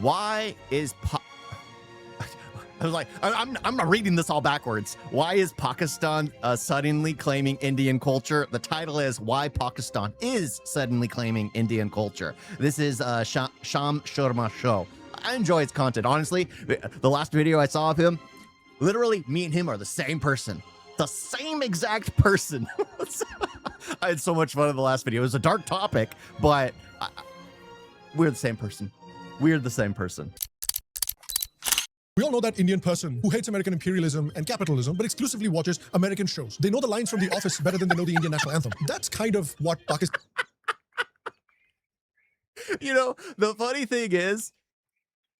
Why is I was like, I'm not reading this all backwards. Why is Pakistan suddenly claiming Indian culture? The title is Why Pakistan is Suddenly Claiming Indian Culture. This is Sham Sharma Show. I enjoy his content. Honestly, the last video I saw of him, literally me and him are the same person. The same exact person. I had so much fun in the last video. It was a dark topic, but we're the same person. We're the same person. We all know that Indian person who hates American imperialism and capitalism, but exclusively watches American shows. They know the lines from The Office better than they know the Indian national anthem. That's kind of what Pakistan... You know, the funny thing is,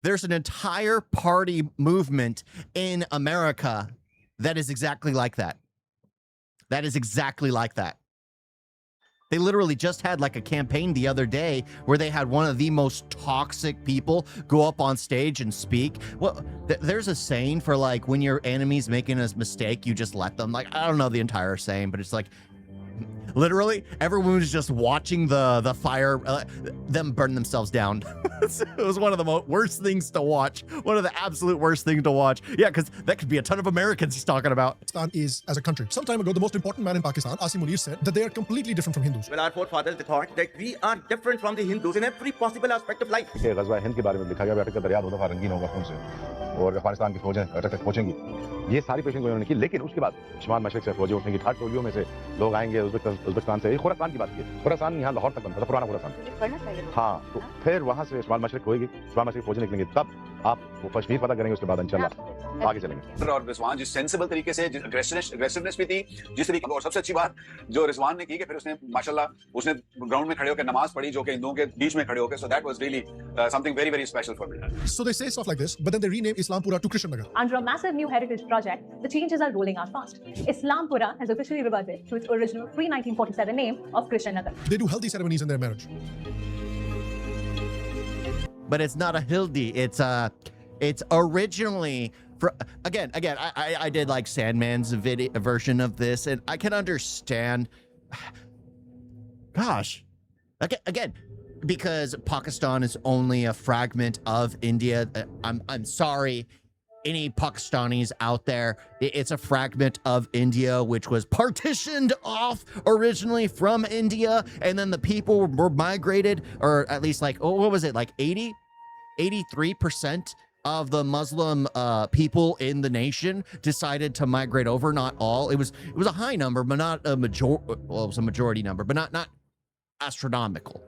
there's an entire party movement in America that is exactly like that. That is exactly like that. They literally just had like a campaign the other day where they had one of the most toxic people go up on stage and speak. Well, there's a saying for like when your enemy's making a mistake, you just let them. Like, I don't know the entire saying, but it's like literally everyone was just watching the fire, them burn themselves down. It was one of the worst things to watch. One of the absolute worst things to watch. Yeah, because that could be a ton of Americans he's talking about. Pakistan is as a country. Some time ago, the most important man in Pakistan, Asim Munir, said that they are completely different from Hindus. Well, our forefathers thought that we are different from the Hindus in every possible aspect of life. ग़ज़वा Hind के बारे में लिखा गया बेटा का दरिया दो दफा रंगीन होगा खून से और अफगानिस्तान की फौजें अटक तक पहुंचेंगी ये सारी पेशिंग उन्होंने की लेकिन उसके बाद शुमाल मशरिक से फौजें उठेंगी 8 टोलियों में से लोग आएंगे उज़्बेकिस्तान से खुरासान की बात की खुरासान यहाँ लाहौर तक बनता था पुराना खुरासान हाँ तो फिर वहां से शुमाल मशरिक होएगी शुमाल मशरिक फौजें निकलेंगी तब आप वो कश्मीर पता करेंगे उसके बाद इंशाल्लाह आगे चलेंगे और रिजवान जिस सेंसिबल तरीके से अग्रेसिवनेस भी थी जिस तरीके और सबसे अच्छी बात जो रिजवान ने की कि फिर उसने माशाल्लाह उसने ग्राउंड में खड़े होकर नमाज पढ़ी जो कि हिंदुओं के बीच में खड़े होकर so that was really something very very special for me So they say stuff like this, but then they rename Islampura to Krishan Nagar. Under a massive new heritage project, the changes are rolling out fast. Islampura has officially reverted to its original pre-1947 name of Krishan Nagar. They do healthy ceremonies in their marriage. But it's not a Hildi. It's originally for again. I did like Sandman's version of this, and I can understand. Gosh, again, because Pakistan is only a fragment of India. I'm sorry, any Pakistanis out there. It's a fragment of India, which was partitioned off originally from India, and then the people were migrated, or at least like, oh, what was it, like 83% of the Muslim people in the nation decided to migrate over. Not all. It was a high number, but not a majority. Well, it was a majority number, but not astronomical.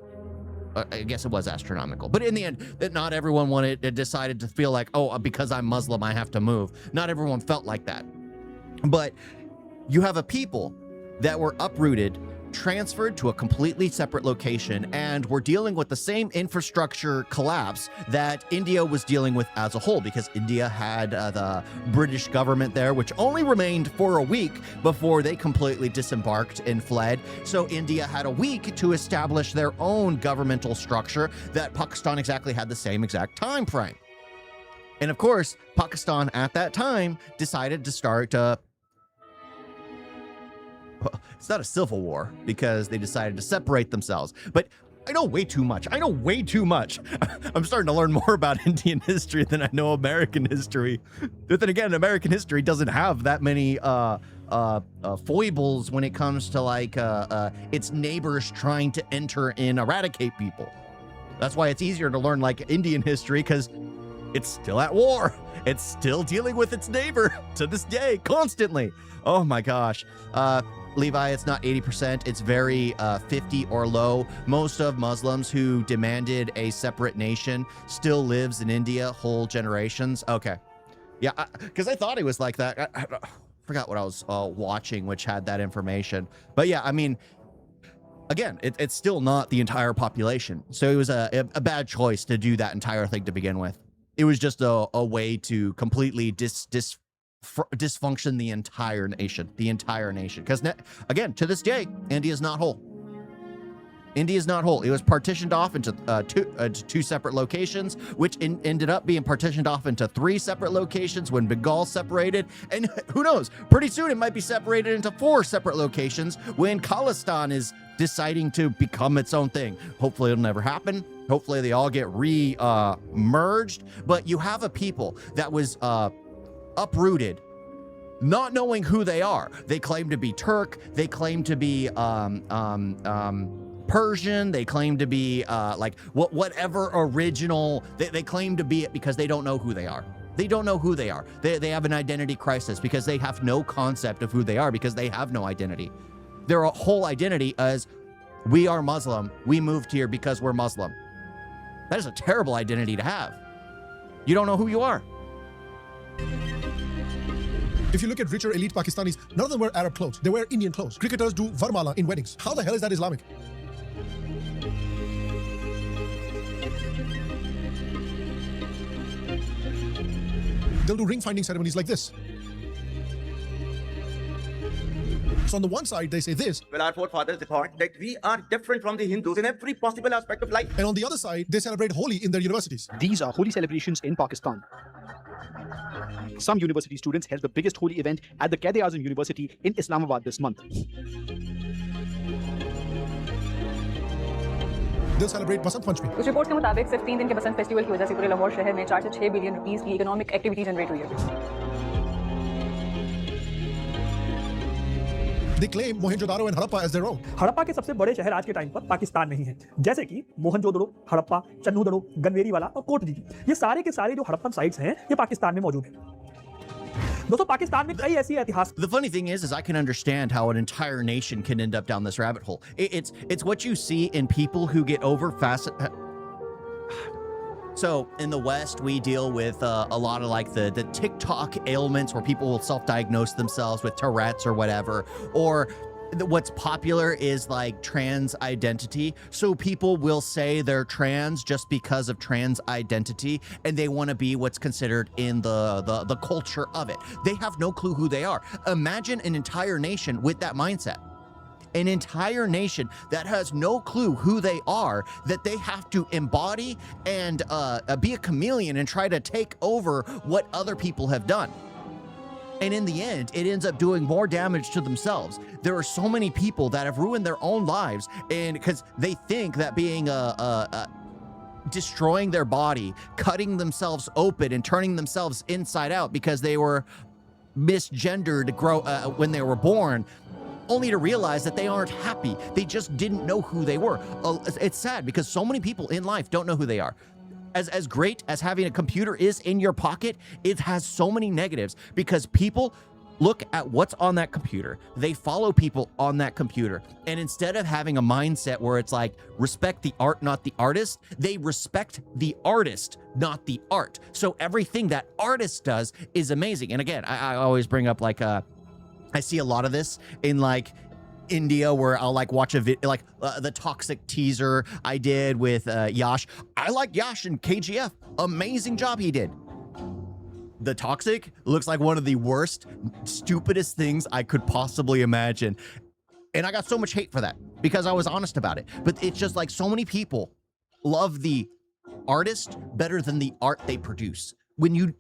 I guess it was astronomical, but in the end, that not everyone decided to feel like, oh, because I'm Muslim, I have to move. Not everyone felt like that. But you have a people that were uprooted, transferred to a completely separate location, and we're dealing with the same infrastructure collapse that India was dealing with as a whole, because India had the British government there, which only remained for a week before they completely disembarked and fled. So India had a week to establish their own governmental structure that Pakistan exactly had the same exact time frame. And of course, Pakistan at that time decided to start it's not a civil war because they decided to separate themselves. But I know way too much. I know way too much. I'm starting to learn more about Indian history than I know American history. But then again, American history doesn't have that many foibles when it comes to like its neighbors trying to enter and eradicate people. That's why it's easier to learn like Indian history, because it's still at war. It's still dealing with its neighbor to this day, constantly. Oh my gosh. Levi, it's not 80%. It's very 50 or low. Most of Muslims who demanded a separate nation still lives in India whole generations. Okay. Yeah, because I thought it was like that. I forgot what I was watching, which had that information. But yeah, I mean, again, it's still not the entire population. So it was a bad choice to do that entire thing to begin with. It was just a way to completely dysfunction the entire nation, because again, to this day, India is not whole. India is not whole. It was partitioned off into two separate locations, which ended up being partitioned off into 3 separate locations when Bengal separated. And who knows, pretty soon it might be separated into 4 separate locations when Khalistan is deciding to become its own thing. Hopefully it'll never happen. Hopefully they all get merged. But you have a people that was uprooted, not knowing who they are. They claim to be Turk. They claim to be Persian. They claim to be like whatever original. They claim to be it because they don't know who they are. They don't know who they are. They have an identity crisis because they have no concept of who they are because they have no identity. Their whole identity is, we are Muslim. We moved here because we're Muslim. That is a terrible identity to have. You don't know who you are. If you look at richer elite Pakistanis, none of them wear Arab clothes. They wear Indian clothes. Cricketers do varmala in weddings. How the hell is that Islamic? They'll do ring finding ceremonies like this. So on the one side, they say this. Well, our forefathers thought that we are different from the Hindus in every possible aspect of life. And on the other side, they celebrate Holi in their universities. These are holy celebrations in Pakistan. Some university students held the biggest holy event at the Quaid-e-Azam University in Islamabad this month. They'll celebrate Basant Panchami. कुछ reports के मुताबिक सिर्फ 3 दिन के बसंत festival की वजह से पूरे लाहौर शहर में 4 से 6 बिलियन रुपीस की इकोनॉमिक एक्टिविटी जनरेट हुई है. They claim Mohenjo-daro and Harappa as their own. Harappa के सबसे बड़े शहर आज के टाइम पर पाकिस्तान में ही हैं, जैसे कि मोहनजोदड़ो, हड़प्पा, चन्नूदड़ो, गनवेरीवाला और कोटदीजी. ये सारे के सारे जो हड़प्पन साइट्स हैं, ये पाकिस्तान में मौजूद हैं. दोस्तों, पाकिस्तान में कई ऐसी ऐतिहासिक. The funny thing is I can understand how an entire nation can end up down this rabbit hole. It's what you see in people who get So in the West, we deal with a lot of like the TikTok ailments where people will self-diagnose themselves with Tourette's or whatever, or what's popular is like trans identity. So people will say they're trans just because of trans identity, and they want to be what's considered in the culture of it. They have no clue who they are. Imagine an entire nation with that mindset. An entire nation that has no clue who they are, that they have to embody and be a chameleon and try to take over what other people have done. And in the end, it ends up doing more damage to themselves. There are so many people that have ruined their own lives, and because they think that being destroying their body, cutting themselves open and turning themselves inside out because they were misgendered when they were born, only to realize that they aren't happy. They just didn't know who they were. It's sad because so many people in life don't know who they are. As great as having a computer is in your pocket, it has so many negatives because people look at what's on that computer. They follow people on that computer. And instead of having a mindset where it's like, respect the art, not the artist, they respect the artist, not the art. So everything that artist does is amazing. And again, I always bring up like, I see a lot of this in like India where I'll like watch a video, like the Toxic teaser I did with Yash. I like Yash in KGF. Amazing job he did. The Toxic looks like one of the worst, stupidest things I could possibly imagine. And I got so much hate for that because I was honest about it. But it's just like so many people love the artist better than the art they produce. When you,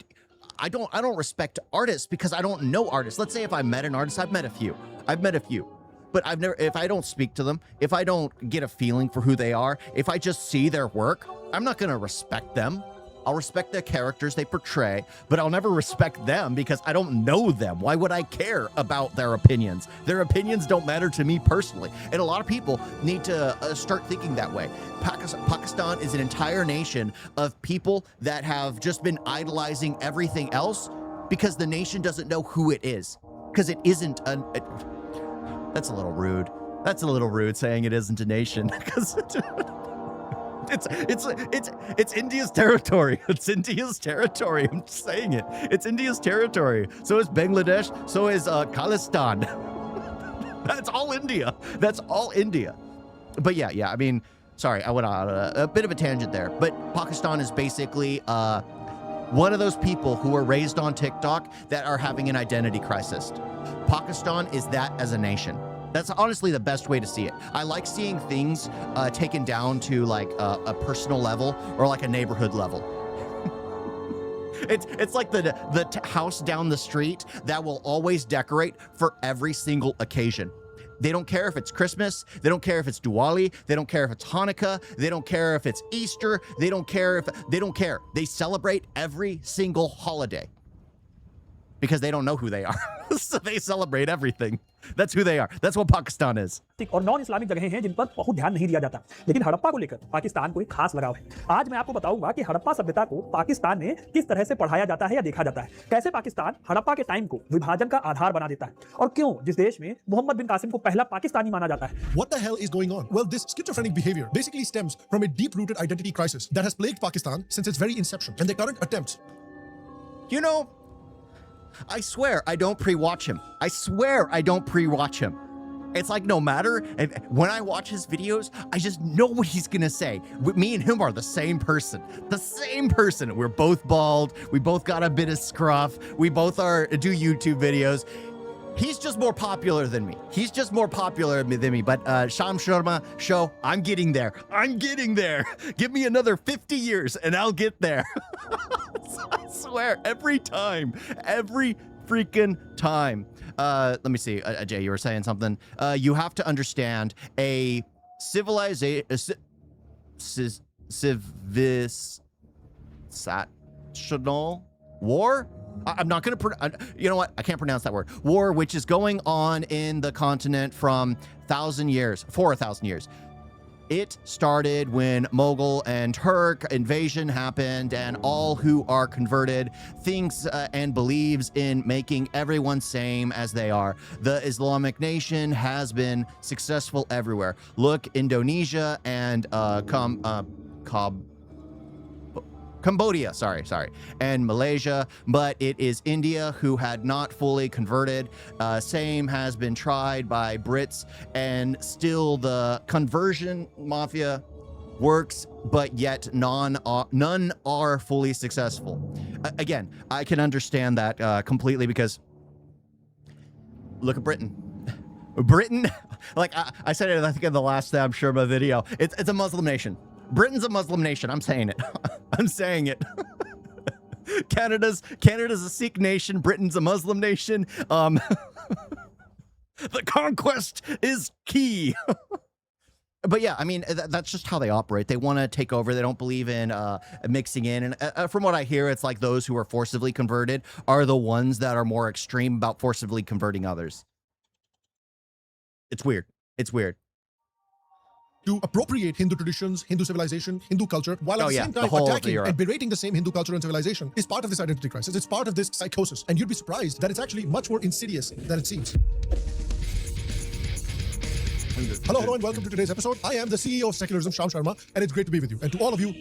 I don't respect artists because I don't know artists. Let's say if I met an artist, I've met a few, but I've never, if I don't speak to them, if I don't get a feeling for who they are, if I just see their work, I'm not going to respect them. I'll respect the characters they portray, but I'll never respect them because I don't know them. Why would I care about their opinions? Their opinions don't matter to me personally. And a lot of people need to start thinking that way. Pakistan is an entire nation of people that have just been idolizing everything else because the nation doesn't know who it is. Because it isn't that's a little rude. That's a little rude saying it isn't a nation because it's India's territory. It's India's territory. I'm just saying it. It's India's territory. So is Bangladesh. So is Khalistan. That's all India. That's all India. But yeah. I mean, sorry, I went on a bit of a tangent there. But Pakistan is basically one of those people who were raised on TikTok that are having an identity crisis. Pakistan is that as a nation. That's honestly the best way to see it. I like seeing things taken down to like a personal level or like a neighborhood level. It's like the house down the street that will always decorate for every single occasion. They don't care if it's Christmas. They don't care if it's Diwali. They don't care if it's Hanukkah. They don't care if it's Easter. They don't care. They celebrate every single holiday because they don't know who they are. So they celebrate everything. That's who they are. That's what Pakistan is. और non Islamic जगहें हैं जिन पर बहुत ध्यान नहीं दिया जाता, लेकिन हड़प्पा को लेकर पाकिस्तान को एक खास लगाव है। आज मैं आपको बताऊंगा कि हड़प्पा सभ्यता को पाकिस्तान में किस तरह से पढ़ाया जाता है या देखा जाता है, कैसे पाकिस्तान हड़प्पा के टाइम को विभाजन का आधार बना देता है, और क्यों जिस देश में मोहम्मद बिन कासिम को पहला पाकिस्तानी माना जाता है। What the hell is going on? Well, this schizophrenic behavior basically stems from a deep-rooted identity crisis that has plagued Pakistan since its very inception, and their current attempts. You know, I swear I don't pre-watch him. I swear I don't pre-watch him. It's like no matter, when I watch his videos, I just know what he's gonna say. Me and him are the same person. The same person. We're both bald. We both got a bit of scruff. We both do YouTube videos. He's just more popular than me. He's just more popular than me. But Sham Sharma show, I'm getting there. I'm getting there. Give me another 50 years and I'll get there. I swear, every time, every freaking time. Let me see, Jay, you were saying something. You have to understand a civilizational war. I'm not going to, you know what? I can't pronounce that word. War, which is going on in the continent from 1,000 years, for 1,000 years. It started when Mughal and Turk invasion happened, and all who are converted thinks and believes in making everyone same as they are. The Islamic nation has been successful everywhere. Look, Indonesia and Cambodia, sorry, and Malaysia, but it is India who had not fully converted. Same has been tried by Brits, and still the conversion mafia works, but yet none are fully successful. Again, I can understand that completely because look at Britain. Britain, like I said it, I think in the last Sam Sharma video, it's a Muslim nation. Britain's a Muslim nation. I'm saying it. I'm saying it. Canada's a Sikh nation. Britain's a Muslim nation. The conquest is key. But yeah, I mean, that's just how they operate. They want to take over. They don't believe in mixing in. And from what I hear, it's like those who are forcibly converted are the ones that are more extreme about forcibly converting others. It's weird. It's weird. To appropriate Hindu traditions, Hindu civilization, Hindu culture, while at the same time attacking and berating the same Hindu culture and civilization is part of this identity crisis. It's part of this psychosis. And you'd be surprised that it's actually much more insidious than it seems. Hello, and welcome to today's episode. I am the CEO of Secularism, Sham Sharma, and it's great to be with you. And to all of you,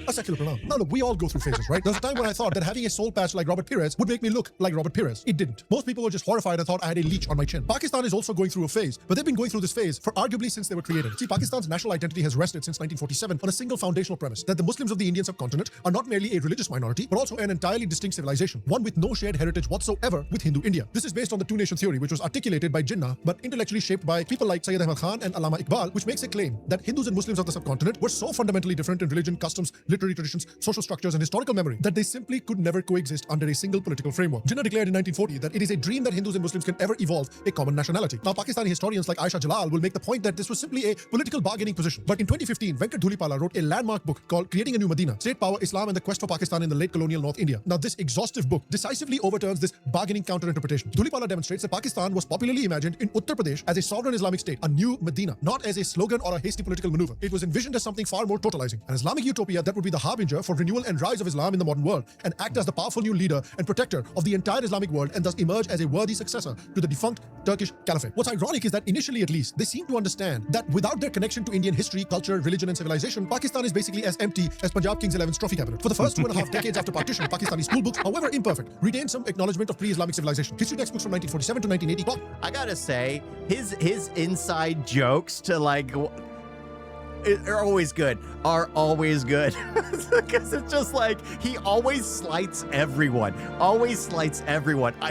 a secular pronoun. Now look, we all go through phases, right? There was a time when I thought that having a soul patch like Robert Pires would make me look like Robert Pires. It didn't. Most people were just horrified and thought I had a leech on my chin. Pakistan is also going through a phase, but they've been going through this phase for arguably since they were created. See, Pakistan's national identity has rested since 1947 on a single foundational premise, that the Muslims of the Indian subcontinent are not merely a religious minority, but also an entirely distinct civilization, one with no shared heritage whatsoever with Hindu India. This is based on the two-nation theory, which was articulated by Jinnah, but intellectually shaped by people like Sayyid Ahmad Khan and Allama Iqbal, which makes a claim that Hindus and Muslims of the subcontinent were so fundamentally different in religion, customs, literary traditions, social structures, and historical memory that they simply could never coexist under a single political framework. Jinnah declared in 1940 that it is a dream that Hindus and Muslims can ever evolve a common nationality. Now, Pakistani historians like Aisha Jalal will make the point that this was simply a political bargaining position. But in 2015, Venkat Dhulipala wrote a landmark book called Creating a New Medina, State Power, Islam, and the Quest for Pakistan in the Late Colonial North India. Now, this exhaustive book decisively overturns this bargaining counter-interpretation. Dhulipala demonstrates that Pakistan was popularly imagined in Uttar Pradesh as a sovereign Islamic state, a new Medina, not as a slogan or a hasty political maneuver. It was envisioned as something far more totalizing, an Islamic utopia that would be the harbinger for renewal and rise of Islam in the modern world, and act as the powerful new leader and protector of the entire Islamic world, and thus emerge as a worthy successor to the defunct Turkish Caliphate. What's ironic is that initially, at least, they seem to understand that without their connection to Indian history, culture, religion, and civilization, Pakistan is basically as empty as Punjab Kings XI's trophy cabinet. For the first 2.5 decades after partition, Pakistani school books, however imperfect, retain some acknowledgement of pre-Islamic civilization. History textbooks from 1947 to 1980. I gotta say, his inside jokes to like are always good. Because it's just like he always slights everyone. I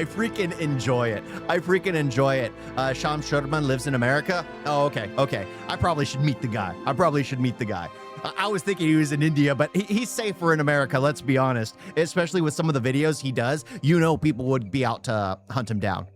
freaking enjoy it. Sham Sharma lives in America. Oh, okay. I probably should meet the guy. I was thinking he was in India, but he's safer in America, let's be honest. Especially with some of the videos he does, people would be out to hunt him down.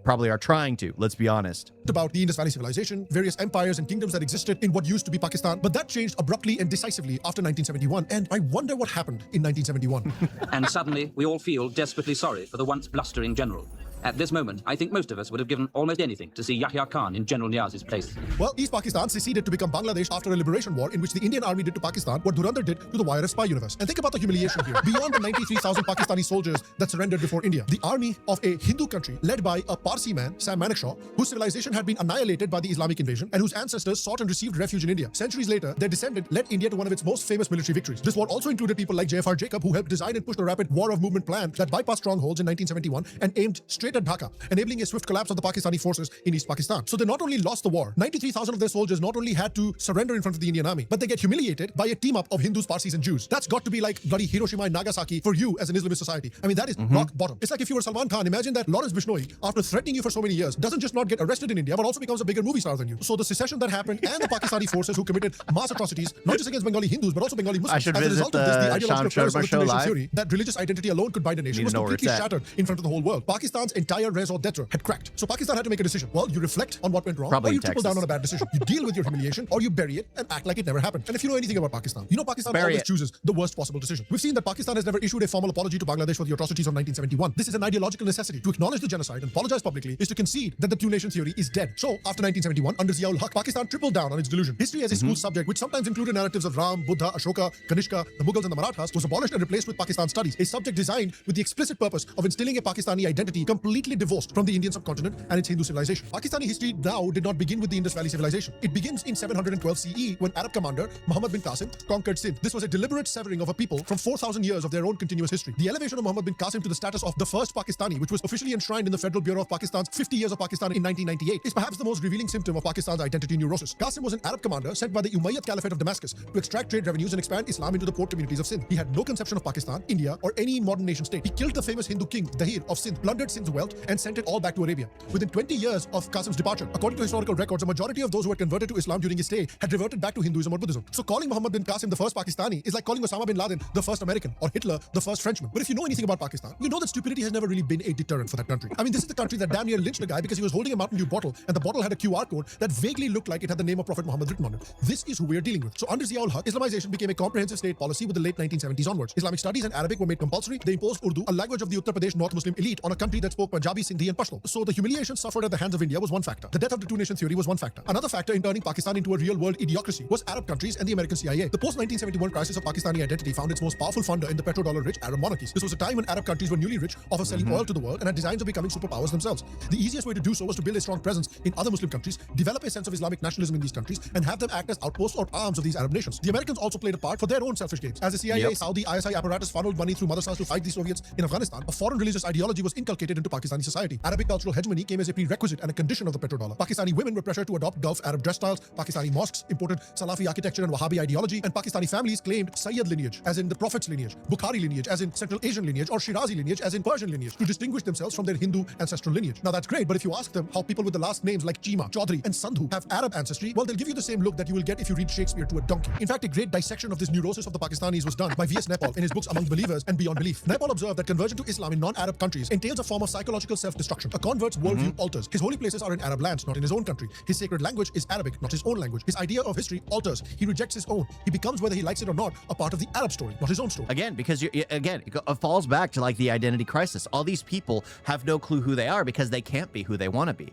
probably are trying to, let's be honest. About the Indus Valley Civilization, various empires and kingdoms that existed in what used to be Pakistan, but that changed abruptly and decisively after 1971, and I wonder what happened in 1971. And suddenly, we all feel desperately sorry for the once blustering general. At this moment, I think most of us would have given almost anything to see Yahya Khan in General Niaz's place. Well, East Pakistan seceded to become Bangladesh after a liberation war in which the Indian army did to Pakistan what Dhurandhar did to the YRF spy universe. And think about the humiliation here. Beyond the 93,000 Pakistani soldiers that surrendered before India, the army of a Hindu country led by a Parsi man, Sam Manekshaw, whose civilization had been annihilated by the Islamic invasion and whose ancestors sought and received refuge in India. Centuries later, their descendant led India to one of its most famous military victories. This war also included people like J.F.R. Jacob, who helped design and push the rapid war of movement plan that bypassed strongholds in 1971 and aimed straight at Dhaka, enabling a swift collapse of the Pakistani forces in East Pakistan. So they not only lost the war, 93,000 of their soldiers not only had to surrender in front of the Indian army, but they get humiliated by a team-up of Hindus, Parsis and Jews. That's got to be like bloody Hiroshima and Nagasaki for you as an Islamist society. I mean, that is rock bottom. It's like if you were Salman Khan, imagine that Lawrence Bishnoi, after threatening you for so many years, doesn't just not get arrested in India, but also becomes a bigger movie star than you. So the secession that happened and the Pakistani forces who committed mass atrocities, not just against Bengali Hindus, but also Bengali Muslims. I should as a visit result of this, the the ideological Sham premise of Sharma the show two-nation live. theory that religious identity alone could bind a nation Need was to know where it's completely at. shattered in front of the whole world. Pakistan's entire raison d'etre had cracked. So Pakistan had to make a decision. Well, you reflect on what went wrong, Probably or you in triple down Texas. on a bad decision. You deal with your humiliation, or you bury it and act like it never happened. And if you know anything about Pakistan, you know Pakistan Bury always it. chooses the worst possible decision. We've seen that Pakistan has never issued a formal apology to Bangladesh for the atrocities of 1971. This is an ideological necessity. To acknowledge the genocide and apologize publicly is to concede that the two-nation theory is dead. So, after 1971, under Ziaul Haq, Pakistan tripled down on its delusion. History as a school subject, which sometimes included narratives of Ram, Buddha, Ashoka, Kanishka, the Mughals and the Marathas, was abolished and replaced with Pakistan studies, a subject designed with the explicit purpose of instilling a Pakistani identity completely divorced from the Indian subcontinent and its Hindu civilization. Pakistani history now did not begin with the Indus Valley civilization. It begins in 712 CE when Arab commander Muhammad bin Qasim conquered Sindh. This was a deliberate severing of a people from 4,000 years of their own continuous history. The elevation of Muhammad bin Qasim to the status of the first Pakistani, which was officially enshrined in the Federal Bureau of Pakistan's 50 Years of Pakistan in 1998, is perhaps the most revealing symptom of Pakistan's identity neurosis. Qasim was an Arab commander sent by the Umayyad Caliphate of Damascus to extract trade revenues and expand Islam into the port communities of Sindh. He had no conception of Pakistan, India, or any modern nation state. He killed the famous Hindu king Dahir of Sindh, plundered Sindh's wealth, and sent it all back to Arabia. Within 20 years of Qasim's departure, according to historical records, a majority of those who had converted to Islam during his stay had reverted back to Hinduism or Buddhism. So calling Muhammad bin Qasim the first Pakistani is like calling Osama bin Laden the first American or Hitler the first Frenchman. But if you know anything about Pakistan, you know that stupidity has never really been a deterrent for that country. I mean, this is the country that damn near lynched a guy because he was holding a Mountain Dew bottle and the bottle had a QR code that vaguely looked like it had the name of Prophet Muhammad written on it. This is who we are dealing with. So under Ziaul Haq, Islamization became a comprehensive state policy with the late 1970s onwards. Islamic studies and Arabic were made compulsory. They imposed Urdu, a language of the Uttar Pradesh North Muslim elite, on a country that spoke Punjabi, Sindhi and Pashto. So the humiliation suffered at the hands of India was one factor. The death of the two-nation theory was one factor. Another factor in turning Pakistan into a real-world idiocracy was Arab countries and the American CIA. The post-1971 crisis of Pakistani identity found its most powerful funder in the petrodollar-rich Arab monarchies. This was a time when Arab countries were newly rich, off of selling oil to the world, and had designs of becoming superpowers themselves. The easiest way to do so was to build a strong presence in other Muslim countries, develop a sense of Islamic nationalism in these countries, and have them act as outposts or arms of these Arab nations. The Americans also played a part for their own selfish gains. As the CIA, Saudi, ISI apparatus funneled money through madrasas to fight the Soviets in Afghanistan, a foreign religious ideology was inculcated into Pakistani society. Arabic cultural hegemony came as a prerequisite and a condition of the petrodollar. Pakistani women were pressured to adopt Gulf Arab dress styles. Pakistani mosques imported Salafi architecture and Wahhabi ideology, and Pakistani families claimed Sayyid lineage, as in the Prophet's lineage, Bukhari lineage, as in Central Asian lineage, or Shirazi lineage, as in Persian lineage, to distinguish themselves from their Hindu ancestral lineage. Now that's great, but if you ask them how people with the last names like Chima, Chaudhry, and Sandhu have Arab ancestry, well, they'll give you the same look that you will get if you read Shakespeare to a donkey. In fact, a great dissection of this neurosis of the Pakistanis was done by V.S. Nepal in his books Among Believers and Beyond Belief. Nepal observed that conversion to Islam in non-Arab countries entails a form of psychological self-destruction. A convert's worldview alters. His holy places are in Arab lands, not in his own country. His sacred language is Arabic, not his own language. His idea of history alters. He rejects his own. He becomes, whether he likes it or not, a part of the Arab story, not his own story. Again, because it falls back to like the identity crisis. All these people have no clue who they are because they can't be who they want to be.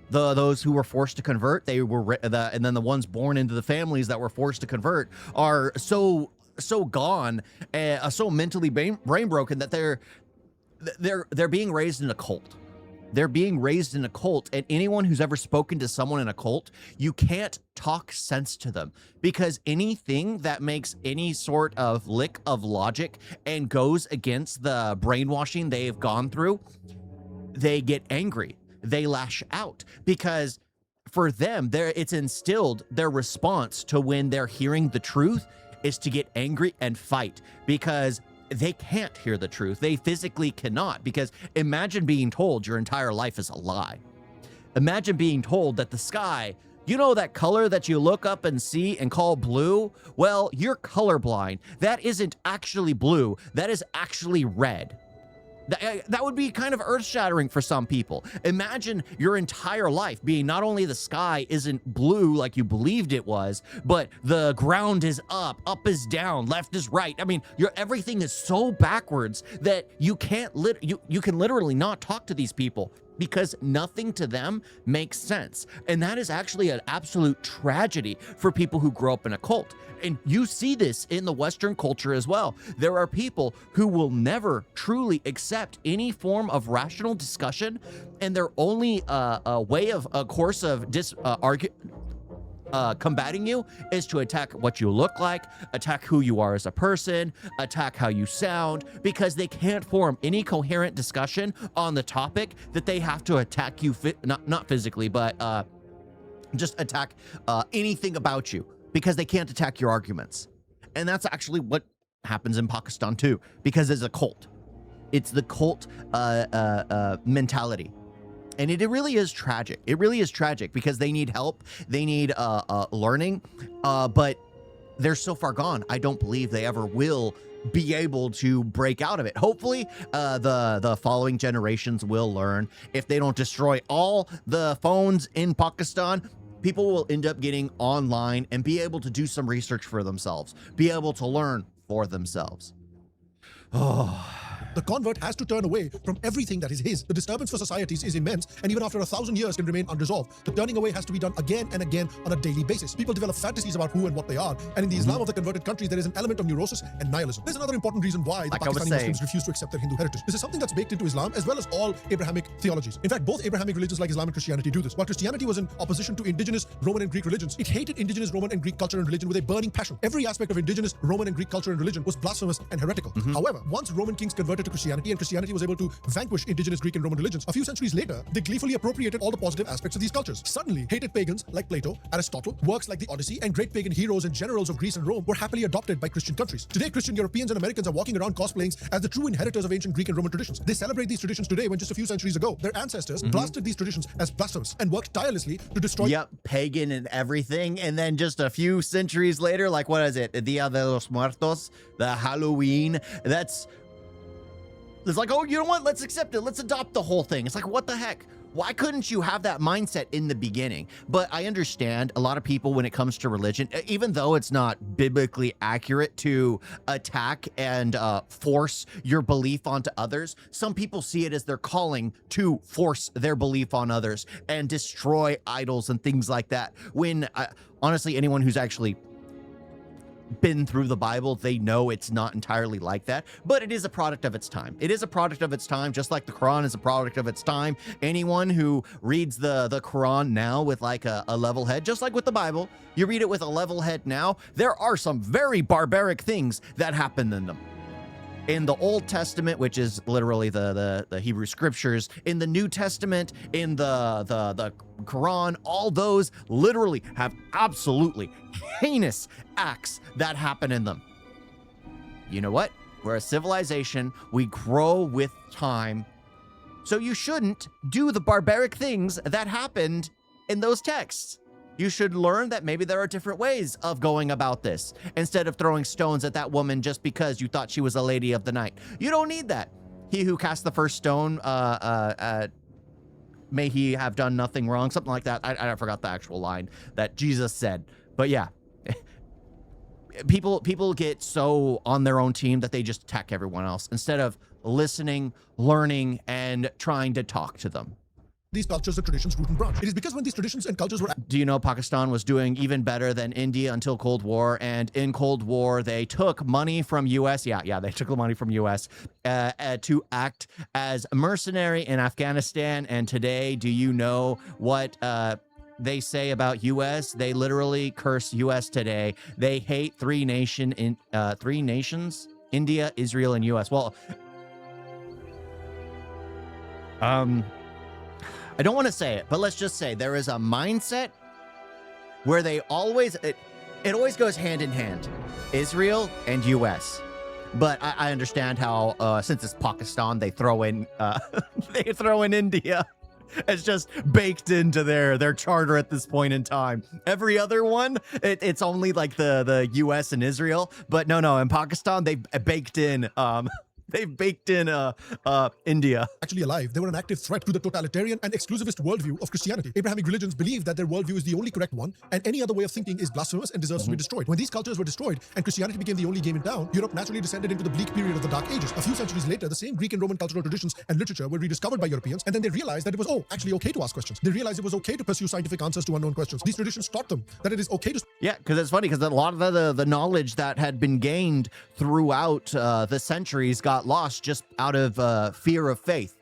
Those who were forced to convert, and then the ones born into the families that were forced to convert are so gone, so mentally brain broken that they're being raised in a cult. They're being raised in a cult, and anyone who's ever spoken to someone in a cult, you can't talk sense to them, because anything that makes any sort of lick of logic and goes against the brainwashing they've gone through, they get angry. They lash out, because for them, it's instilled, their response to when they're hearing the truth is to get angry and fight, because they can't hear the truth. They physically cannot, because imagine being told your entire life is a lie. Imagine being told that the sky, you know that color that you look up and see and call blue? Well, you're colorblind. That isn't actually blue. That is actually red. That would be kind of earth-shattering for some people. Imagine your entire life being not only the sky isn't blue like you believed it was, but the ground is up is down, left is right. I mean, everything is so backwards that you can't you can literally not talk to these people because nothing to them makes sense. And that is actually an absolute tragedy for people who grow up in a cult. And you see this in the Western culture as well. There are people who will never truly accept any form of rational discussion, and their only course of combating you is to attack what you look like, attack who you are as a person, attack how you sound, because they can't form any coherent discussion on the topic that they have to attack you, not physically, but just attack anything about you, because they can't attack your arguments. And that's actually what happens in Pakistan too, because it's a cult. It's the cult mentality. And it really is tragic. It really is tragic because they need help. They need learning, but they're so far gone. I don't believe they ever will be able to break out of it. Hopefully, the following generations will learn. If they don't destroy all the phones in Pakistan, people will end up getting online and be able to do some research for themselves, be able to learn for themselves. Oh. The convert has to turn away from everything that is his. The disturbance for societies is immense, and even after 1,000 years can remain unresolved. The turning away has to be done again and again on a daily basis. People develop fantasies about who and what they are, and in the Islam of the converted countries, there is an element of neurosis and nihilism. There's another important reason why the Pakistani Muslims refuse to accept their Hindu heritage. This is something that's baked into Islam as well as all Abrahamic theologies. In fact, both Abrahamic religions like Islam and Christianity do this. While Christianity was in opposition to indigenous Roman and Greek religions, it hated indigenous Roman and Greek culture and religion with a burning passion. Every aspect of indigenous Roman and Greek culture and religion was blasphemous and heretical. However, once Roman kings converted to Christianity and Christianity was able to vanquish indigenous Greek and Roman religions, a few centuries later, they gleefully appropriated all the positive aspects of these cultures. Suddenly, hated pagans like Plato, Aristotle, works like the Odyssey, and great pagan heroes and generals of Greece and Rome were happily adopted by Christian countries. Today, Christian Europeans and Americans are walking around cosplaying as the true inheritors of ancient Greek and Roman traditions. They celebrate these traditions today when just a few centuries ago, their ancestors blasted these traditions as blasphemous and worked tirelessly to destroy. Yep, pagan and everything. And then just a few centuries later, like what is it? Dia de los Muertos, the Halloween. It's like, oh, you know what? Let's accept it. Let's adopt the whole thing. It's like, what the heck? Why couldn't you have that mindset in the beginning? But I understand a lot of people when it comes to religion, even though it's not biblically accurate to attack and force your belief onto others, some people see it as their calling to force their belief on others and destroy idols and things like that. When honestly, anyone who's actually been through the Bible, they know it's not entirely like that, but it is a product of its time. It is a product of its time, just like the Quran is a product of its time. Anyone who reads the Quran now with like a level head, just like with the Bible, you read it with a level head now, there are some very barbaric things that happen in them. In the Old Testament, which is literally the Hebrew scriptures, in the New Testament, in the Quran, all those literally have absolutely heinous acts that happen in them. You know what? We're a civilization. We grow with time. So you shouldn't do the barbaric things that happened in those texts. You should learn that maybe there are different ways of going about this instead of throwing stones at that woman just because you thought she was a lady of the night. You don't need that. He who cast the first stone, may he have done nothing wrong, something like that. I forgot the actual line that Jesus said. But yeah, people get so on their own team that they just attack everyone else instead of listening, learning, and trying to talk to them. These cultures and traditions root and branch. It is because when these traditions and cultures were... Do you know Pakistan was doing even better than India until Cold War? And in Cold War, they took money from US. Yeah, they took the money from US to act as a mercenary in Afghanistan. And today, do you know what they say about US? They literally curse US today. They hate three nations, India, Israel, and US. Well, I don't want to say it, but let's just say there is a mindset where they always, it always goes hand in hand, Israel and US. But I understand how, since it's Pakistan, they throw in India. It's just baked into their charter at this point in time. Every other one, it's only like the US and Israel. But no, in Pakistan, they baked in They've baked in India. Actually alive, they were an active threat to the totalitarian and exclusivist worldview of Christianity. Abrahamic religions believed that their worldview is the only correct one, and any other way of thinking is blasphemous and deserves to be destroyed. When these cultures were destroyed and Christianity became the only game in town, Europe naturally descended into the bleak period of the Dark Ages. A few centuries later, the same Greek and Roman cultural traditions and literature were rediscovered by Europeans, and then they realized that it was actually okay to ask questions. They realized it was okay to pursue scientific answers to unknown questions. These traditions taught them that it is okay to Yeah, because it's funny because a lot of the knowledge that had been gained throughout the centuries got lost just out of fear of faith.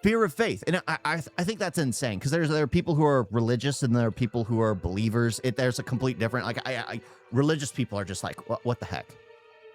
Fear of faith. And I think that's insane because there are people who are religious and there are people who are believers. There's a complete different, like religious people are just like, what the heck?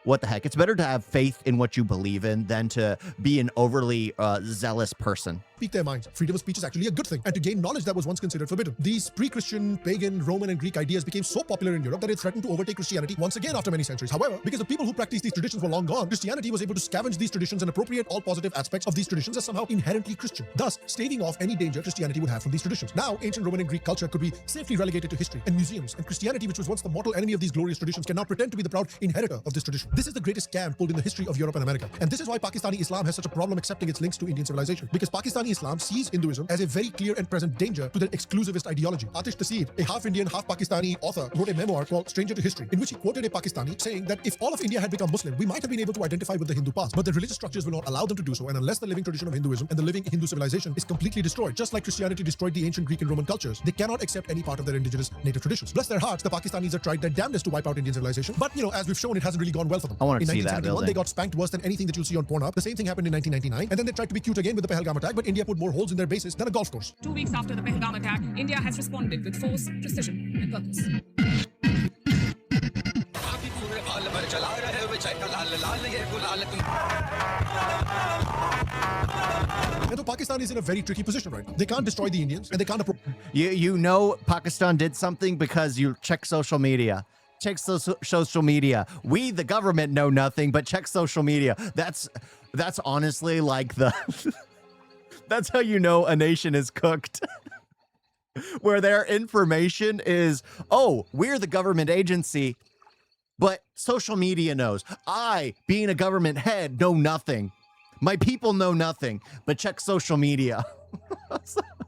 What the heck? It's better to have faith in what you believe in than to be an overly zealous person. speak their minds. Freedom of speech is actually a good thing, and to gain knowledge that was once considered forbidden. These pre-Christian, pagan, Roman, and Greek ideas became so popular in Europe that it threatened to overtake Christianity once again after many centuries. However, because the people who practiced these traditions were long gone, Christianity was able to scavenge these traditions and appropriate all positive aspects of these traditions as somehow inherently Christian, thus staving off any danger Christianity would have from these traditions. Now, ancient Roman and Greek culture could be safely relegated to history and museums, and Christianity, which was once the mortal enemy of these glorious traditions, can now pretend to be the proud inheritor of this tradition. This is the greatest scam pulled in the history of Europe and America, and this is why Pakistani Islam has such a problem accepting its links to Indian civilization, because Pakistani Islam sees Hinduism as a very clear and present danger to their exclusivist ideology. Atish Taseed, a half-Indian, half-Pakistani author, wrote a memoir called Stranger to History, in which he quoted a Pakistani saying that if all of India had become Muslim, we might have been able to identify with the Hindu past, but the religious structures will not allow them to do so, and unless the living tradition of Hinduism and the living Hindu civilization is completely destroyed, just like Christianity destroyed the ancient Greek and Roman cultures, they cannot accept any part of their indigenous native traditions. Bless their hearts, the Pakistanis have tried their damnedest to wipe out Indian civilization, but as we've shown, it hasn't really gone well for them. I want to In see that 1971, building. they got spanked worse than anything that you'll see on Pornhub. The same thing happened in 1999, and then they tried to be cute again with the Pahalgam attack, but India put more holes in their bases than a golf course. 2 weeks after the Pahalgam attack, India has responded with force, precision, and purpose. And so Pakistan is in a very tricky position right now. They can't destroy the Indians, and they can't You know Pakistan did something because you check social media. Check social media. We, the government, know nothing, but check social media. That's honestly like the... That's how you know a nation is cooked. Where their information is, oh, we're the government agency, but social media knows. I, being a government head, know nothing. My people know nothing, but check social media.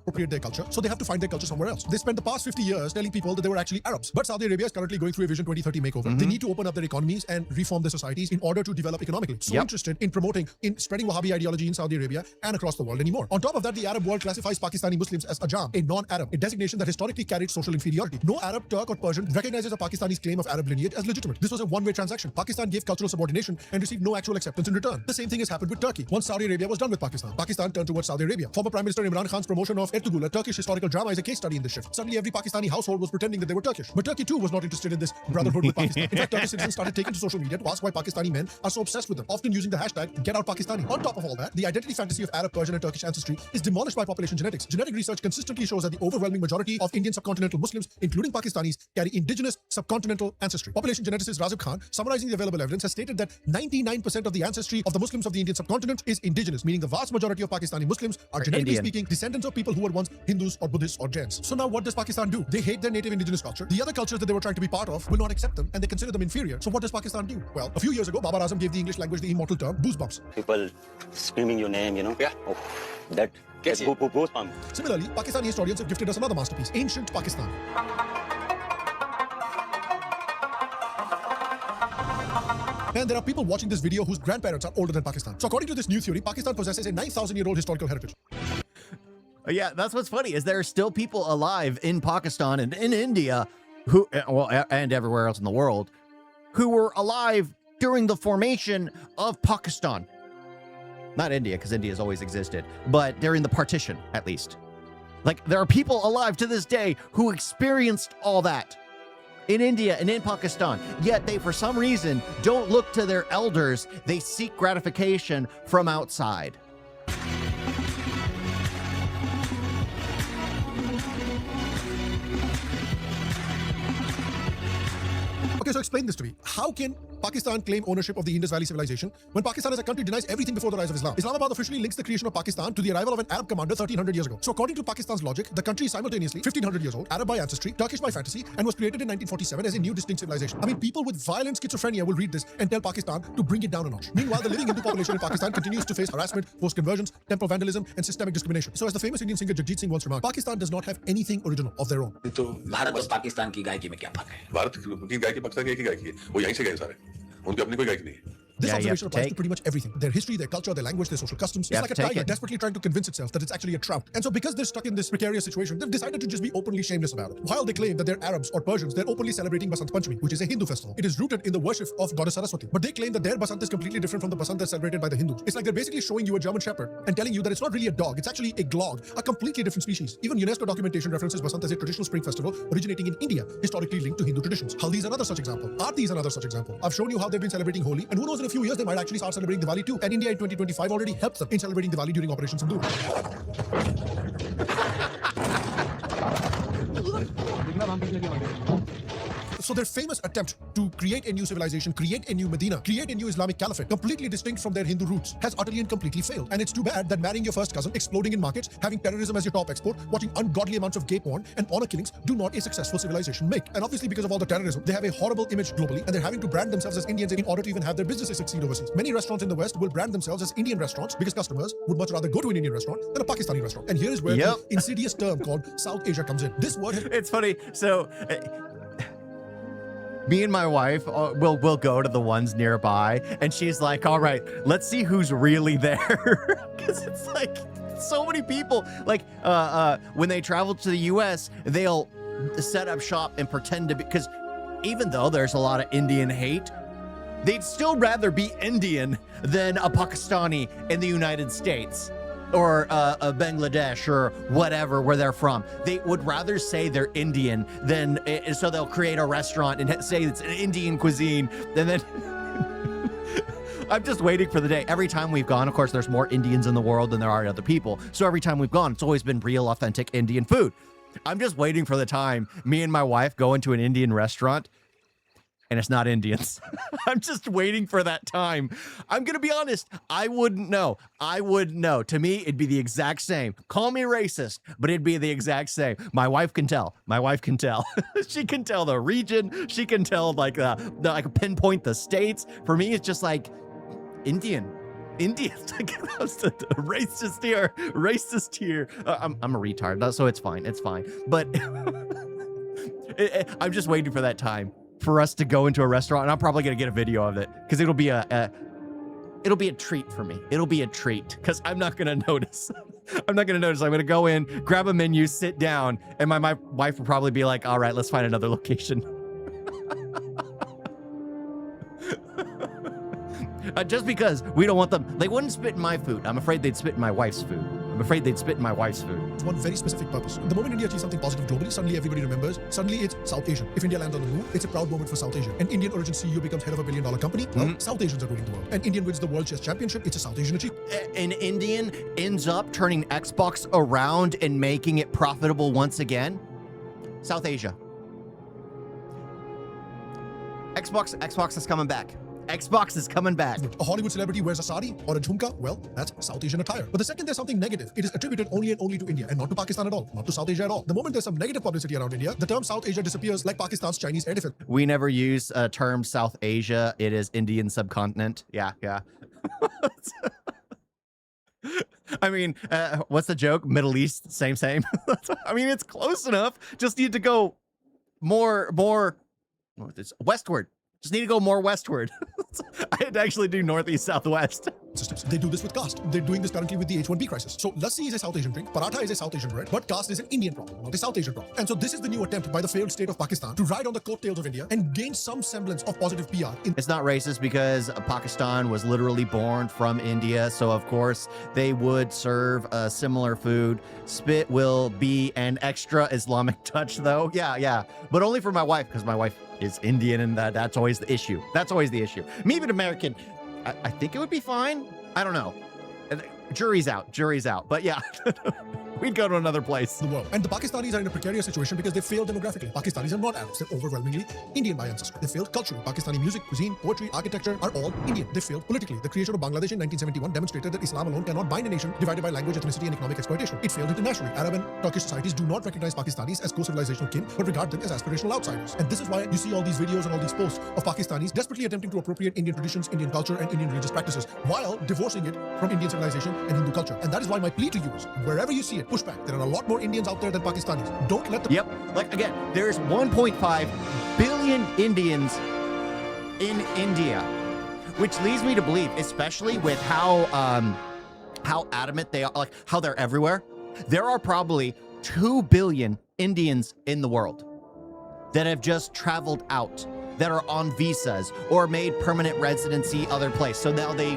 appropriate their culture, so they have to find their culture somewhere else. They spent the past 50 years telling people that they were actually Arabs. But Saudi Arabia is currently going through a Vision 2030 makeover. They need to open up their economies and reform their societies in order to develop economically. So interested in spreading Wahhabi ideology in Saudi Arabia and across the world anymore. On top of that, the Arab world classifies Pakistani Muslims as Ajam, a non-Arab, a designation that historically carried social inferiority. No Arab, Turk, or Persian recognizes a Pakistani's claim of Arab lineage as legitimate. This was a one-way transaction. Pakistan gave cultural subordination and received no actual acceptance in return. The same thing has happened with Turkey. Once Saudi Arabia was done with Pakistan, Pakistan turned towards Saudi Arabia. Former Prime Minister Imran Khan's promotion of Ertugrul, a Turkish historical drama, is a case study in this shift. Suddenly, every Pakistani household was pretending that they were Turkish. But Turkey too was not interested in this brotherhood with Pakistan. In fact, Turkish citizens started taking to social media to ask why Pakistani men are so obsessed with them, often using the hashtag #GetOutPakistani. On top of all that, the identity fantasy of Arab, Persian, and Turkish ancestry is demolished by population genetics. Genetic research consistently shows that the overwhelming majority of Indian subcontinental Muslims, including Pakistanis, carry indigenous subcontinental ancestry. Population geneticist Razib Khan, summarizing the available evidence, has stated that 99% of the ancestry of the Muslims of the Indian subcontinent is indigenous, meaning the vast majority of Pakistani Muslims are genetically speaking descendants of people who were once Hindus or Buddhists or Jains. So now what does Pakistan do? They hate their native indigenous culture. The other cultures that they were trying to be part of will not accept them, and they consider them inferior. So what does Pakistan do? Well, a few years ago, Babar Azam gave the English language the immortal term goosebumps. People screaming your name, Yeah. Oh, that goosebumps. Similarly, Pakistani historians have gifted us another masterpiece, Ancient Pakistan. And there are people watching this video whose grandparents are older than Pakistan. So according to this new theory, Pakistan possesses a 9,000-year-old historical heritage. Yeah, that's what's funny is there are still people alive in Pakistan and in India who, and everywhere else in the world, who were alive during the formation of Pakistan. Not India, because India's always existed, but during the partition, at least. Like, there are people alive to this day who experienced all that in India and in Pakistan, yet they, for some reason, don't look to their elders. They seek gratification from outside. Okay, so explain this to me. How can Pakistan claim ownership of the Indus Valley civilization when Pakistan as a country denies everything before the rise of Islam. Islamabad officially links the creation of Pakistan to the arrival of an Arab commander 1300 years ago. So according to Pakistan's logic, the country is simultaneously 1500 years old, Arab by ancestry, Turkish by fantasy, and was created in 1947 as a new distinct civilization. I mean, people with violent schizophrenia will read this and tell Pakistan to bring it down a notch. Meanwhile, the living Hindu population in Pakistan continues to face harassment, forced conversions, temple vandalism, and systemic discrimination. So as the famous Indian singer Jagjit Singh once remarked, Pakistan does not have anything original of their own. तो भारत और पाकिस्तान की गायकी में क्या फर्क है? भारत की गायकी पाकिस्तान की एक ही गायकी है, वो यहीं से गए सारे, उनकी अपनी कोई गायकी नहीं है। This Yeah, you have observation to applies to take- pretty much everything. Their history, their culture, their language, their social customs. You It's have like a to take tiger it. desperately trying to convince itself that it's actually a trout. And so because they're stuck in this precarious situation, they've decided to just be openly shameless about it. While they claim that they're Arabs or Persians, they're openly celebrating Basant Panchami, which is a Hindu festival. It is rooted in the worship of goddess Saraswati. But they claim that their Basant is completely different from the Basant that's celebrated by the Hindus. It's like they're basically showing you a German Shepherd and telling you that it's not really a dog, it's actually a glog, a completely different species. Even UNESCO documentation references Basant as a traditional spring festival originating in India, historically linked to Hindu traditions. Haldi is another such example. Aarti is another such example. I've shown you how they've been celebrating Holi, and who knows, in a few years they might actually start celebrating Diwali too. And India in 2025 already helped them in celebrating Diwali during Operation Sindoor. So their famous attempt to create a new civilization, create a new Medina, create a new Islamic caliphate, completely distinct from their Hindu roots, has utterly and completely failed. And it's too bad that marrying your first cousin, exploding in markets, having terrorism as your top export, watching ungodly amounts of gay porn and honor killings do not a successful civilization make. And obviously because of all the terrorism, they have a horrible image globally, and they're having to brand themselves as Indians in order to even have their businesses succeed overseas. Many restaurants in the West will brand themselves as Indian restaurants because customers would much rather go to an Indian restaurant than a Pakistani restaurant. And here is where the insidious term called South Asia comes in. This word has It's funny. So, me and my wife will go to the ones nearby, and she's like, "All right, let's see who's really there," because it's like so many people. Like, when they travel to the U.S., they'll set up shop and pretend to be, because even though there's a lot of Indian hate, they'd still rather be Indian than a Pakistani in the United States. Or a Bangladesh or whatever where they're from. They would rather say they're Indian than, so they'll create a restaurant and say it's an Indian cuisine. And then I'm just waiting for the day. Every time we've gone, of course, there's more Indians in the world than there are other people. So every time we've gone, it's always been real, authentic Indian food. I'm just waiting for the time me and my wife go into an Indian restaurant and it's not Indians. I'm just waiting for that time. I'm going to be honest. I wouldn't know. I wouldn't know. To me, it'd be the exact same. Call me racist, but it'd be the exact same. My wife can tell. My wife can tell. She can tell the region. She can tell like like pinpoint the states. For me, it's just like Indian. Racist here. Racist here. I'm a retard, so it's fine. It's fine. But I'm just waiting for that time for us to go into a restaurant, and I'm probably gonna get a video of it because it'll be a treat for me. It'll be a treat because I'm not gonna notice. I'm not gonna notice. I'm gonna go in, grab a menu, sit down, and my wife will probably be like, "All right, let's find another location." Just because we don't want them. They wouldn't spit in my food. I'm afraid they'd spit in my wife's food. I'm afraid they'd spit in my wife's food. It's one very specific purpose. The moment India achieves something positive globally, suddenly everybody remembers. Suddenly it's South Asian. If India lands on the moon, it's a proud moment for South Asia. An Indian origin CEO becomes head of a billion-dollar company. Well, South Asians are ruling the world. An Indian wins the World Chess Championship. It's a South Asian achievement. An Indian ends up turning Xbox around and making it profitable once again. South Asia. Xbox is coming back. Xbox is coming back. A Hollywood celebrity wears a sari or a jhumka, well, that's South Asian attire. But the second there's something negative, it is attributed only and only to India and not to Pakistan at all, not to South Asia at all. The moment there's some negative publicity around India, the term South Asia disappears like Pakistan's Chinese air defense. We never use a term South Asia. It is Indian subcontinent. Yeah. I mean, what's the joke? Middle East, same. I mean, it's close enough. Just need to go more westward. Just need to go more westward. I had to actually do northeast, southwest. Systems. They do this with caste. They're doing this currently with the H1B crisis. So lassi is a South Asian drink, paratha is a South Asian bread, but caste is an Indian problem, not a South Asian problem. And so this is the new attempt by the failed state of Pakistan to ride on the coattails of India and gain some semblance of positive PR. It's not racist because Pakistan was literally born from India, so of course they would serve a similar food. Spit will be an extra Islamic touch though. Yeah. But only for my wife, because my wife is Indian, and that's always the issue. Me being American, I think it would be fine. I don't know. jury's out. But yeah, we'd go to another place. The world. And the Pakistanis are in a precarious situation because they failed demographically. Pakistanis are not Arabs. They're overwhelmingly Indian by ancestry. They failed culturally. Pakistani music, cuisine, poetry, architecture are all Indian. They failed politically. The creation of Bangladesh in 1971 demonstrated that Islam alone cannot bind a nation divided by language, ethnicity, and economic exploitation. It failed internationally. Arab and Turkish societies do not recognize Pakistanis as co-civilizational kin, but regard them as aspirational outsiders. And this is why you see all these videos and all these posts of Pakistanis desperately attempting to appropriate Indian traditions, Indian culture, and Indian religious practices while divorcing it from Indian civilization and Hindu culture. And that is why my plea to you is, wherever you see it, push back. There are a lot more Indians out there than Pakistanis. Don't let them... Yep. Like, again, there's 1.5 billion Indians in India, which leads me to believe, especially with how adamant they are, like how they're everywhere, there are probably 2 billion Indians in the world that have just traveled out, that are on visas or made permanent residency other place. So now they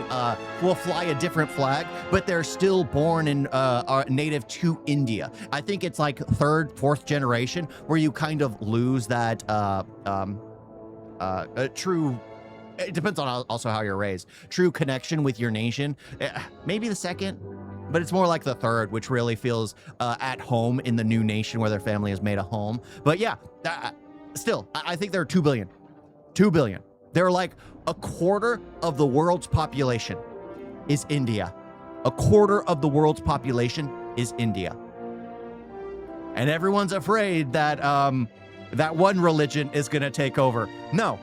will fly a different flag, but they're still born in are native to India. I think it's like 3rd, 4th generation where you kind of lose that true, it depends on also how you're raised, true connection with your nation. Maybe the 2nd, but it's more like the 3rd, which really feels at home in the new nation where their family has made a home. But yeah, still, I think there are 2 billion. 2 billion. They're like a quarter of the world's population is India. A quarter of the world's population is India. And everyone's afraid that that one religion is going to take over. No,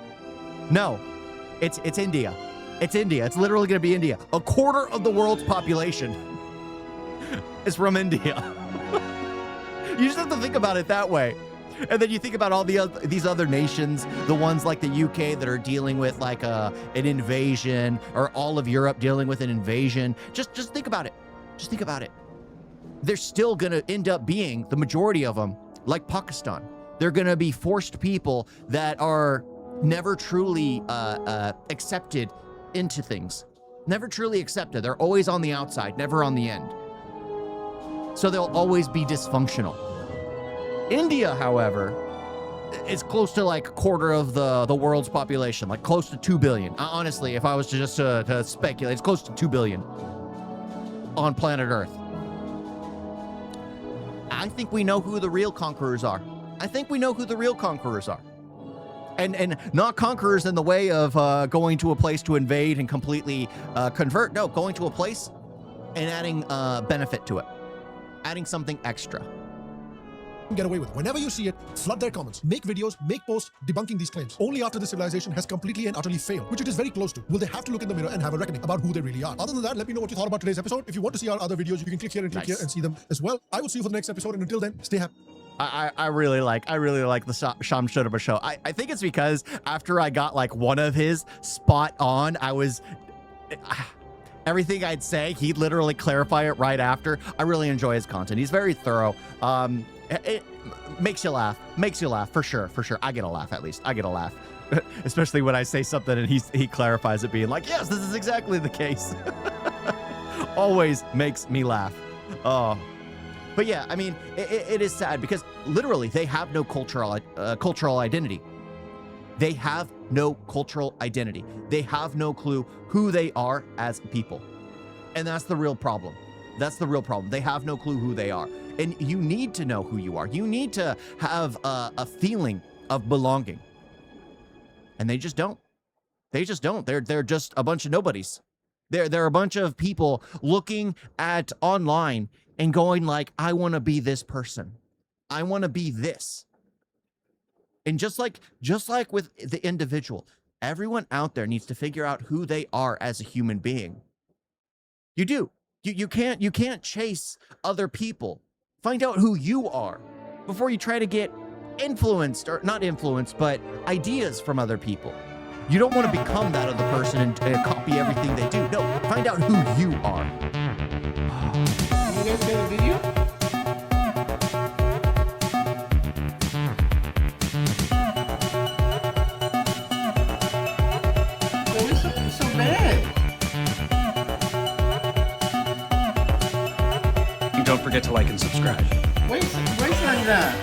it's India. It's India. It's literally going to be India. A quarter of the world's population is from India. You just have to think about it that way. And then you think about all these other nations, the ones like the UK that are dealing with like an invasion, or all of Europe dealing with an invasion. Just think about it. Just think about it. They're still going to end up being, the majority of them, like Pakistan. They're going to be forced people that are never truly accepted into things. Never truly accepted. They're always on the outside, never on the end. So they'll always be dysfunctional. India, however, is close to like a quarter of the world's population, like close to 2 billion. Honestly, if I was to just to speculate, it's close to 2 billion on planet Earth. I think we know who the real conquerors are. I think we know who the real conquerors are. And not conquerors in the way of going to a place to invade and completely convert. No, going to a place and adding benefit to it. Adding something extra. Get away with it. Whenever you see it, flood their comments, make videos, make posts debunking these claims. Only after the civilization has completely and utterly failed, which it is very close to, will they have to look in the mirror and have a reckoning about who they really are. Other than that, let me know what you thought about today's episode. If you want to see our other videos, you can click here and click here and see them as well. I will see you for the next episode, and until then, stay happy. I really like the Sham Sharma show. I think it's because after I got like one of his spot on, I was everything I'd say, he'd literally clarify it right after. I really enjoy his content. He's very thorough. It makes you laugh for sure. I get a laugh, at least I get a laugh, especially when I say something and he clarifies it, being like, yes, this is exactly the case. Always makes me laugh. Oh, but yeah, I mean, it is sad because literally they have no cultural identity. They have no cultural identity. They have no clue who they are as people. And that's the real problem. That's the real problem. They have no clue who they are. And you need to know who you are. You need to have a feeling of belonging. And they just don't. They just don't. They're just a bunch of nobodies. They're a bunch of people looking at online and going like, I want to be this person. I want to be this. And just like with the individual, everyone out there needs to figure out who they are as a human being. You do. You can't chase other people. Find out who you are before you try to get influenced, or not influenced, but ideas from other people. You don't want to become that other person and copy everything they do. No, find out who you are. You guys got a video? So bad. And don't forget to like and subscribe. Wait like that.